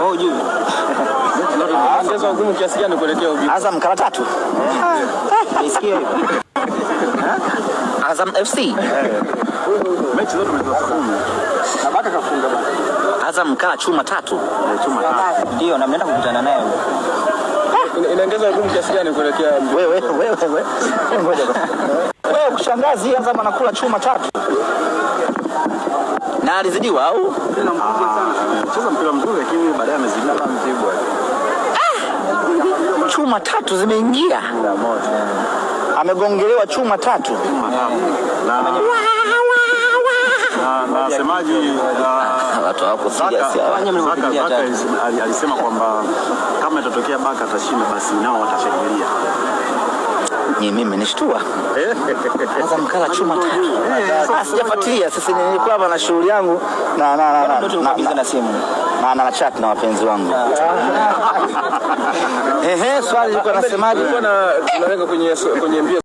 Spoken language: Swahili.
Oh, juu. Ongeza ugumu kiasi gani kuelekea ubingwa? Azam kala 3. Nisikie hivyo. Azam FC. Mechi zote mlizofunga. Na Baka kafunga bana. Azam kala chuma 3. Chuma 3. Ndio, na mnaenda kukutana naye. Inaongeza ugumu kiasi gani kuelekea wewe. Ngoja basi. Wewe kushangazi Azam anakula chuma 3. Na alizidiwa au? Cheza mpira mzuri lakini baadaye amezidiwa Mtibwa. Chuma 3 zimeingia. Amegongelewa chuma 3. Na semaji watu wako serious Baka alisema kwamba kama itatokea Baka atashinda basi nao watashangilia. Mimi nishtua. Azam kala chuma 3. Sijafuatilia sasa, nilikuwa hapa na shughuli yangu na simu. Na chat na wapenzi wangu. Swali liko nasemaje? Tunalenga kwenye mbio